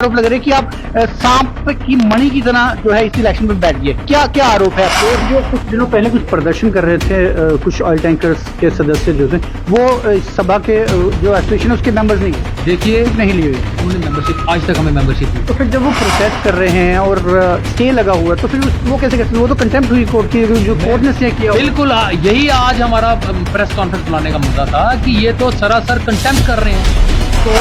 आरोप लग रहे हैं कि आप सांप की मणि की तरह जो है इस इलेक्शन में बैठ गए। क्या क्या आरोप है आपको? जो कुछ दिनों पहले कुछ प्रदर्शन कर रहे थे कुछ ऑयल टैंकर्स के सदस्य जो थे वो इस सभा के जो एसोसिएशन है उसके मेंबर्स नहीं, देखिए नहीं लिए हुए उन्होंने मेंबरशिप आज तक हमें मेंबरशिप दी। तो फिर जब वो प्रोटेस्ट कर रहे हैं और स्टे लगा हुआ है तो फिर वो कैसे करते हैं? वो तो कंटेम्प्ट हुई कोर्ट की, जो कोर्ट ने स्टे किया। बिल्कुल यही आज हमारा प्रेस कॉन्फ्रेंस बुलाने का मुद्दा था कि ये तो सरासर कंटेम्प्ट कर रहे हैं। तो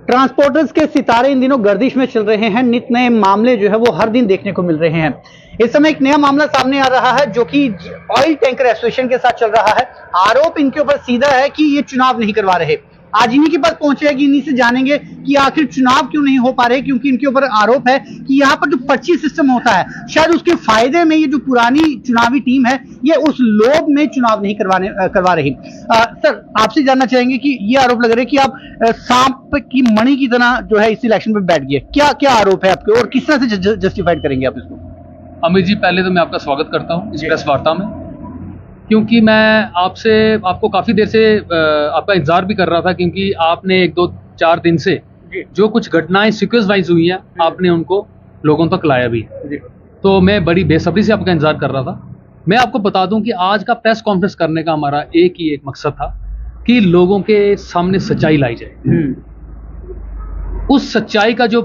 ट्रांसपोर्टर्स के सितारे इन दिनों गर्दिश में चल रहे हैं। नित नए मामले जो है वो हर दिन देखने को मिल रहे हैं। इस समय एक नया मामला सामने आ रहा है जो कि ऑयल टैंकर एसोसिएशन के साथ चल रहा है। आरोप इनके ऊपर सीधा है कि ये चुनाव नहीं करवा रहे। आज इन्हीं के पास पहुंचे कि इन्हीं से जानेंगे कि आखिर चुनाव क्यों नहीं हो पा रहे, क्योंकि इनके ऊपर आरोप है कि यहाँ पर जो पर्ची सिस्टम होता है शायद उसके फायदे में ये जो पुरानी चुनावी टीम है ये उस लोभ में चुनाव नहीं करवा रही। सर आपसे जानना चाहेंगे कि ये आरोप लग रहे हैं कि आप सांप की मणि की तरह जो है इस इलेक्शन में बैठ गए। क्या क्या आरोप है आपके और किस तरह से जस्टिफाइड करेंगे आप इसको? अमित जी, पहले तो मैं आपका स्वागत करता हूँ इस प्रेस वार्ता में, क्योंकि मैं आपको काफ़ी देर से आपका इंतजार भी कर रहा था, क्योंकि आपने 1-2-4 दिन से जो कुछ घटनाएं सीक्वेंस वाइज हुई हैं आपने उनको लोगों तक लाया भी। तो मैं बड़ी बेसब्री से आपका इंतजार कर रहा था। मैं आपको बता दूं कि आज का प्रेस कॉन्फ्रेंस करने का हमारा एक मकसद था कि लोगों के सामने सच्चाई लाई जाए। उस सच्चाई का जो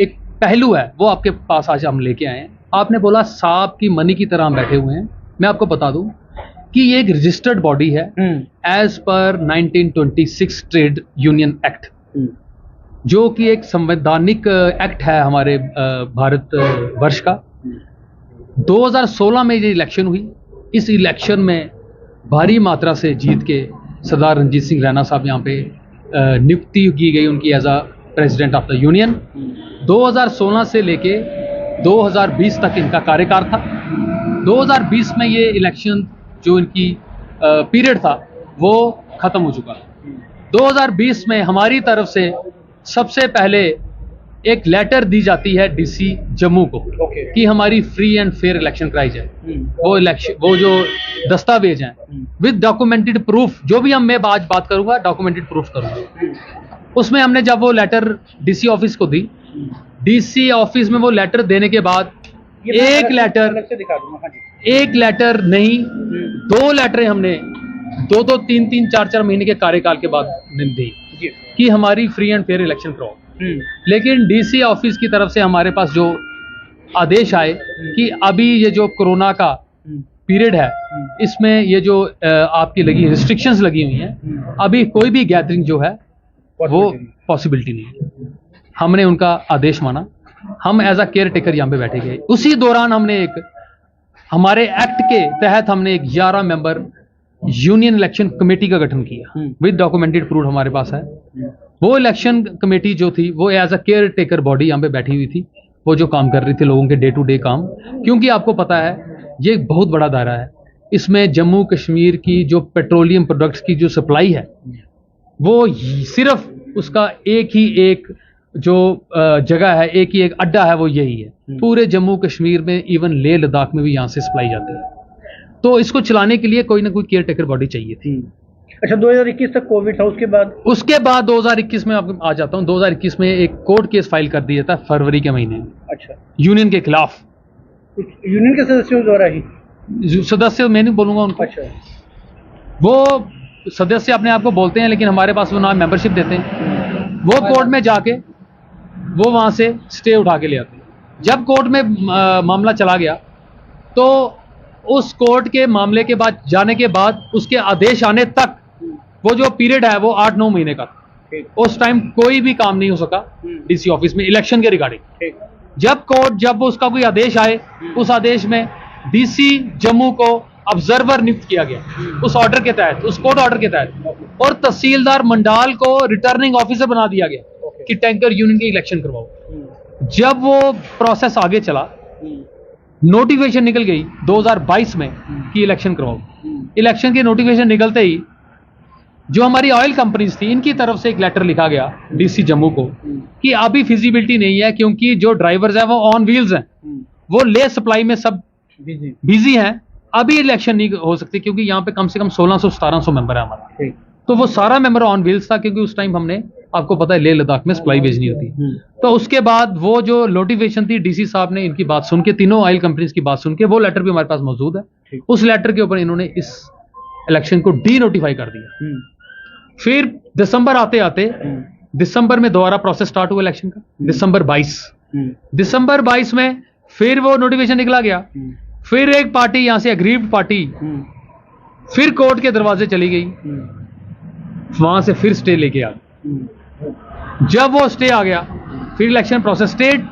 एक पहलू है वो आपके पास आज हम लेके आए हैं। आपने बोला सांप की मणि की तरह हम बैठे हुए हैं। मैं आपको बता दूं कि ये एक रजिस्टर्ड बॉडी है as per 1926 trade union act, जो कि एक संवैधानिक एक्ट है हमारे भारत वर्ष का। 2016 में ये इलेक्शन हुई। इस इलेक्शन में भारी मात्रा से जीत के सरदार रणजीत सिंह रैना साहब यहाँ पे नियुक्ति की गई उनकी as a president of the union. 2016 से लेके 2020 तक इनका कार्यकाल था। 2020 में ये इलेक्शन जो इनकी पीरियड था वो खत्म हो चुका। 2020 में हमारी तरफ से सबसे पहले एक लेटर दी जाती है डीसी जम्मू को कि हमारी फ्री एंड फेयर इलेक्शन कराई जाए। वो जो दस्तावेज हैं विद डॉक्यूमेंटेड प्रूफ, जो भी मैं आज बात करूंगा डॉक्यूमेंटेड प्रूफ करूंगा। उसमें हमने जब वो लेटर डीसी ऑफिस को दी, डीसी ऑफिस में वो लेटर देने के बाद एक लेटर नहीं 2 लेटर हमने 2-2, 3-3, 4-4 महीने के कार्यकाल के बाद दी कि हमारी फ्री एंड फेयर इलेक्शन कराओ। लेकिन डीसी ऑफिस की तरफ से हमारे पास जो आदेश आए कि अभी ये जो कोरोना का पीरियड है इसमें ये जो आपकी लगी रिस्ट्रिक्शंस लगी हुई हैं, अभी कोई भी गैदरिंग जो है वो पॉसिबिलिटी नहीं है। हमने उनका आदेश माना। हम एज अ केयर टेकर यहाँ पे बैठे गए। उसी दौरान हमने हमारे एक्ट के तहत हमने 11 मेंबर यूनियन इलेक्शन कमेटी का गठन किया विद डॉक्यूमेंटेड प्रूफ हमारे पास है। वो इलेक्शन कमेटी जो थी वो as a caretaker body यहाँ पे बैठी हुई थी, वो जो काम कर रही थी लोगों के डे टू डे काम। क्योंकि आपको पता है ये एक बहुत बड़ा दायरा है। इसमें जम्मू कश्मीर की जो पेट्रोलियम प्रोडक्ट्स की जो सप्लाई है वो सिर्फ उसका एक जो जगह है, एक अड्डा है, वो यही है। पूरे जम्मू कश्मीर में, इवन लेह लद्दाख में भी यहाँ से सप्लाई जाती है। तो इसको चलाने के लिए कोई ना कोई केयर टेकर बॉडी चाहिए थी। अच्छा, 2021 तक कोविड था, उसके बाद 2021 में आपको आ जाता हूँ। 2021 में एक कोर्ट केस फाइल कर दिया था फरवरी के महीने में। अच्छा, यूनियन के खिलाफ। यूनियन के सदस्यों द्वारा ही? सदस्य मैं नहीं बोलूंगा उनको। अच्छा, वो सदस्य अपने आप को बोलते हैं, लेकिन हमारे पास वो ना मेंबरशिप देते हैं। वो कोर्ट में जाके वो वहां से स्टे उठा के ले आते हैं। जब कोर्ट में मामला चला गया तो उस कोर्ट के मामले के बाद जाने के बाद उसके आदेश आने तक वो जो पीरियड है वो 8-9 महीने का। उस टाइम कोई भी काम नहीं हो सका डीसी ऑफिस में इलेक्शन के रिगार्डिंग। जब उसका कोई आदेश आए, उस आदेश में डीसी जम्मू को ऑब्जर्वर नियुक्त किया गया उस ऑर्डर के तहत, उस कोर्ट ऑर्डर के तहत, और तहसीलदार मंडाल को रिटर्निंग ऑफिसर बना दिया गया कि टैंकर यूनियन की इलेक्शन करवाओ। जब वो प्रोसेस आगे चला, नोटिफिकेशन निकल गई 2022 में कि इलेक्शन करवाओ। इलेक्शन की नोटिफिकेशन निकलते ही जो हमारी ऑयल कंपनीज थी इनकी तरफ से एक लेटर लिखा गया डीसी जम्मू को कि अभी फिजिबिलिटी नहीं है, क्योंकि जो ड्राइवर्स हैं वो ऑन व्हील्स हैं, वो ले सप्लाई में सब बिजी हैं, अभी इलेक्शन नहीं हो सकती, क्योंकि यहाँ पे कम से कम 1600-1700 मेंबर है हमारा। तो वो सारा मेमोरा ऑन व्हील्स था, क्योंकि उस टाइम हमने, आपको पता है, लेह लद्दाख में सप्लाई भेजनी होती है। तो उसके बाद वो जो नोटिफिकेशन थी, डीसी साहब ने इनकी बात सुन के, तीनों ऑयल कंपनीज की बात सुन के, वो लेटर भी हमारे पास मौजूद है। उस लेटर के ऊपर इन्होंने इस इलेक्शन को डी नोटिफाई कर दिया। फिर दिसंबर आते आते, दिसंबर में दोबारा प्रोसेस स्टार्ट हुआ इलेक्शन का, दिसंबर 22 में फिर वो नोटिफिकेशन निकला गया। फिर एक पार्टी यहां से, अग्रीव्ड पार्टी, फिर कोर्ट के दरवाजे चली गई, वहां से फिर स्टे लेके आ गई। जब वो स्टे आ गया, फिर election process stayed,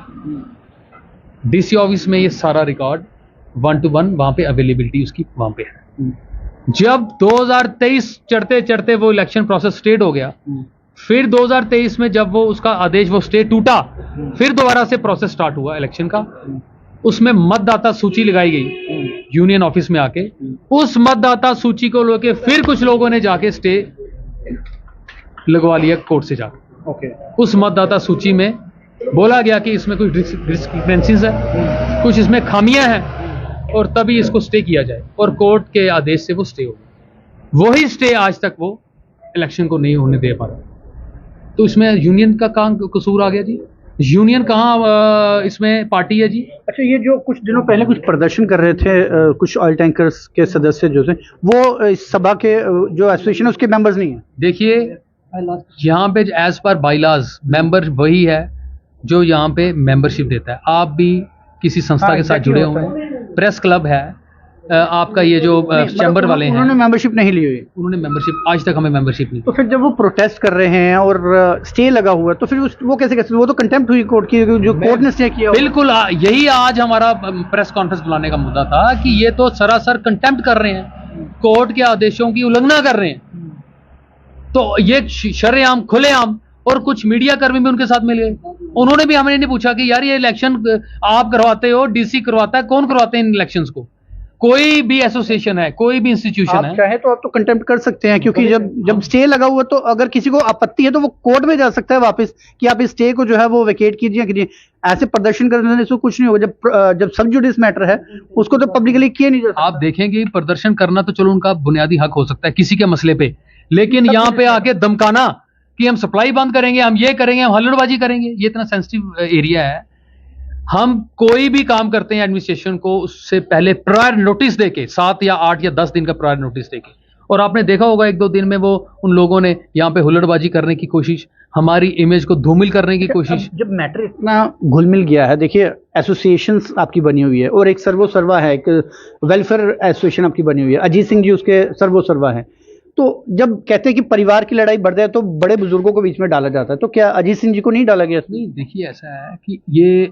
DC office में ये सारा रिकॉर्ड 1 to 1 वहां पे अवेलेबिलिटी उसकी वहां पे है। जब 2023 चढ़ते चढ़ते वो इलेक्शन प्रोसेस स्टेड हो गया, फिर 2023 में जब वो उसका आदेश, वो स्टे टूटा, फिर दोबारा से प्रोसेस स्टार्ट हुआ इलेक्शन का। उसमें मतदाता सूची लगाई गई यूनियन ऑफिस में आके। उस मतदाता सूची को लेके फिर कुछ लोगों ने जाके स्टे लगवा लिया कोर्ट से जाकर। उस मतदाता सूची में बोला गया कि इसमें कुछ डिस्क्रिपेंसीज है, कुछ इसमें खामियां हैं, और तभी इसको स्टे किया जाए, और कोर्ट के आदेश से वो स्टे हो गया। वही स्टे आज तक वो इलेक्शन को नहीं होने दे पा रहा। तो इसमें यूनियन का कहाँ कसूर आ गया जी? यूनियन कहाँ इसमें पार्टी है जी? अच्छा, ये जो कुछ दिनों पहले कुछ प्रदर्शन कर रहे थे कुछ ऑयल टैंकर्स के सदस्य जो थे, वो इस सभा के जो एसोसिएशन है उसके मेंबर्स नहीं है। देखिए, यहाँ पे एज पर बाइलाज मेंबर वही है जो यहाँ पे मेंबरशिप देता है। आप भी किसी संस्था के साथ जुड़े होंगे, प्रेस क्लब है आपका, ये जो चैम्बर वाले हैं, उन्होंने मेंबरशिप नहीं ली हुई। उन्होंने मेंबरशिप, आज तक हमें मेंबरशिप नहीं। तो फिर जब वो प्रोटेस्ट कर रहे हैं और स्टे लगा हुआ है, तो फिर वो कैसे कैसे, वो तो कंटेम्प्ट हुई कोर्ट की, जो कोर्ट ने स्टे किया। बिल्कुल, यही आज हमारा प्रेस कॉन्फ्रेंस बुलाने का मुद्दा था कि ये तो सरासर कंटेम्प्ट कर रहे हैं, कोर्ट के आदेशों की उल्लंघना कर रहे हैं। तो ये शरेआम, खुलेआम, और कुछ मीडिया कर्मी भी उनके साथ मिल गए। उन्होंने भी हमें नहीं पूछा कि यार ये इलेक्शन आप करवाते हो, डीसी करवाता है, कौन करवाते हैं इन इलेक्शंस को? कोई भी एसोसिएशन है, कोई भी इंस्टीट्यूशन है, चाहे तो आप तो कंटेम्प्ट कर सकते हैं, क्योंकि जब स्टे लगा हुआ, तो अगर किसी को आपत्ति है तो वो कोर्ट में जा सकता है वापस कि आप इस स्टे को जो है वो वेकेट कीजिए। ऐसे प्रदर्शन करने से कुछ नहीं होगा। जब सब जुडिस मैटर है उसको तो पब्लिकली किया नहीं जा सकता। आप देखेंगे प्रदर्शन करना तो चलो उनका बुनियादी हक हो सकता है किसी के मसले पे, लेकिन यहाँ पे आके धमकाना कि हम सप्लाई बंद करेंगे, हम ये करेंगे, हम हल्लड़बाजी करेंगे, ये इतना सेंसिटिव एरिया है। हम कोई भी काम करते हैं एडमिनिस्ट्रेशन को, उससे पहले प्रायर नोटिस देके, 7 या 8 या 10 दिन का प्रायर नोटिस देके। और आपने देखा होगा 1-2 दिन में वो उन लोगों ने यहाँ पे हुल्लड़बाजी करने की कोशिश, हमारी इमेज को धूमिल करने की कोशिश। जब मैटर इतना घुल मिल गया है, देखिए एसोसिएशंस आपकी बनी हुई है, और एक सर्वो सर्वा है, एक वेलफेयर एसोसिएशन आपकी बनी हुई है, अजीत सिंह जी उसके सर्वो सर्वा है। तो जब कहते हैं कि परिवार की लड़ाई बढ़ जाए तो बड़े बुजुर्गों को बीच में डाला जाता है, तो क्या अजीत सिंह जी को नहीं डाला गया? नहीं, देखिए ऐसा है कि ये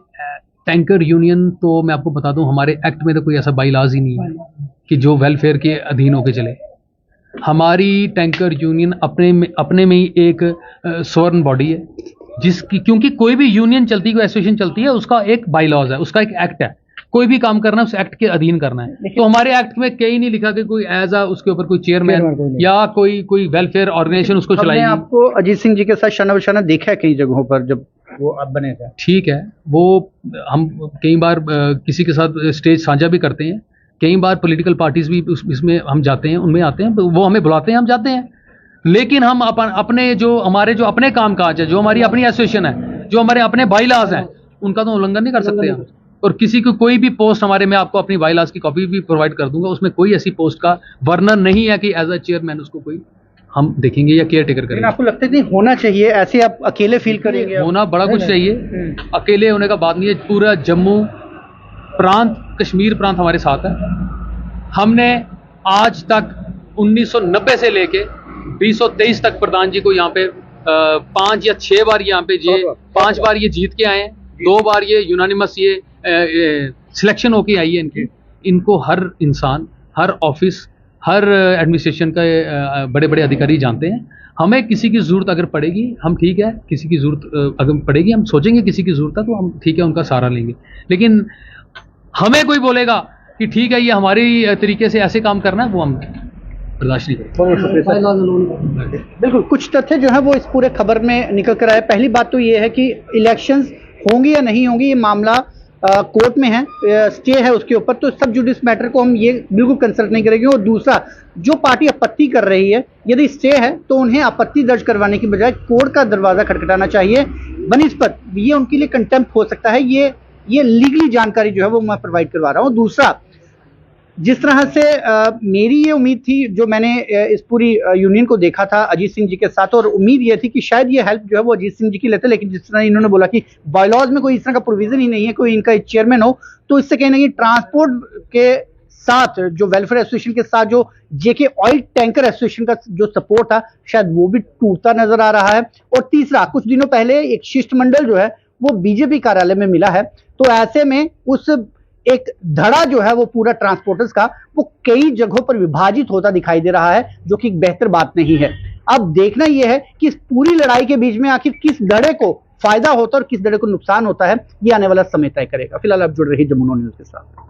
टैंकर यूनियन, तो मैं आपको बता दूं, हमारे एक्ट में तो कोई ऐसा बाइलाज ही नहीं है कि जो वेलफेयर के अधीन होके चले। हमारी टैंकर यूनियन अपने में ही एक स्वर्ण बॉडी है, जिसकी, क्योंकि कोई भी यूनियन चलती है, कोई एसोसिएशन चलती है, उसका एक बाइलॉज है, उसका एक एक्ट है। कोई भी काम करना है उस एक्ट के अधीन करना है। तो हमारे एक्ट में कहीं नहीं लिखा कि कोई एज उसके ऊपर कोई चेयरमैन या कोई वेलफेयर ऑर्गेनाइजेशन उसको चलाएगी। आपको अजीत सिंह जी के साथ शाना बशाना देखा है कई जगहों पर जब वो अब बने थे। ठीक है, वो हम कई बार किसी के साथ स्टेज साझा भी करते हैं, कई बार पॉलिटिकल पार्टीज भी इसमें हम जाते हैं, उनमें आते हैं, वो हमें बुलाते हैं, हम जाते हैं। लेकिन हम अपने जो हमारे जो अपने काम काज है, जो हमारी अपनी एसोसिएशन है, जो हमारे अपने बाइलाज हैं, उनका तो उल्लंघन नहीं कर सकते हम। और किसी को कोई भी पोस्ट हमारे, मैं आपको अपनी बाइलाज की कॉपी भी प्रोवाइड कर दूंगा, उसमें कोई ऐसी पोस्ट का वर्णन नहीं है कि एज अ चेयरमैन उसको कोई हम देखेंगे या केयर टेकर करेंगे। आपको लगता है कि होना चाहिए ऐसे, आप अकेले फील करेंगे? होना बड़ा कुछ चाहिए, अकेले होने का बात नहीं है। पूरा जम्मू प्रांत, कश्मीर प्रांत हमारे साथ है। हमने आज तक 1990 से लेके 2023 तक प्रधान जी को यहाँ पे 5 या 6 बार यहाँ पे 5 बार ये जीत के आए हैं, 2 बार ये यूनानिमस ये सिलेक्शन होके आई है। इनको हर इंसान, हर ऑफिस, हर एडमिनिस्ट्रेशन का बड़े बड़े अधिकारी जानते हैं। हमें किसी की ज़रूरत अगर पड़ेगी, हम ठीक है, किसी की ज़रूरत अगर पड़ेगी, हम सोचेंगे किसी की ज़रूरत है तो हम ठीक है उनका सहारा लेंगे। लेकिन हमें कोई बोलेगा कि ठीक है ये हमारी तरीके से ऐसे काम करना है, वो हम बर्दाश्त नहीं करेंगे। बिल्कुल, कुछ तथ्य जो है वो इस पूरे खबर में निकल कर आए। पहली बात तो ये है कि इलेक्शंस होंगी या नहीं होंगी, ये मामला कोर्ट में है, स्टे है उसके ऊपर, तो सब जुडिस मैटर को हम ये बिल्कुल कंसल्ट नहीं करेंगे। और दूसरा, जो पार्टी आपत्ति कर रही है, यदि स्टे है तो उन्हें आपत्ति दर्ज करवाने की बजाय कोर्ट का दरवाजा खटखटाना चाहिए। बनिस्पत ये उनके लिए कंटेम्प्ट हो सकता है। ये लीगली जानकारी जो है वो मैं प्रोवाइड करवा रहा हूँ। दूसरा, जिस तरह से मेरी ये उम्मीद थी, जो मैंने इस पूरी यूनियन को देखा था अजीत सिंह जी के साथ, और उम्मीद ये थी कि शायद ये हेल्प जो है वो अजीत सिंह जी की लेते, लेकिन जिस तरह इन्होंने बोला कि बायलॉज में कोई इस तरह का प्रोविजन ही नहीं है, कोई इनका चेयरमैन हो, तो इससे कहीं ना कहीं ट्रांसपोर्ट के साथ, जो वेलफेयर एसोसिएशन के साथ जो जेके ऑयल टैंकर एसोसिएशन का जो सपोर्ट था, शायद वो भी टूटता नजर आ रहा है। और तीसरा, कुछ दिनों पहले एक शिष्टमंडल जो है वो बीजेपी कार्यालय में मिला है, तो ऐसे में उस एक धड़ा जो है वो पूरा ट्रांसपोर्टर्स का वो कई जगहों पर विभाजित होता दिखाई दे रहा है, जो कि एक बेहतर बात नहीं है। अब देखना यह है कि इस पूरी लड़ाई के बीच में आखिर किस धड़े को फायदा होता है और किस धड़े को नुकसान होता है, ये आने वाला समय तय करेगा। फिलहाल आप जुड़ रही जमुना न्यूज के साथ।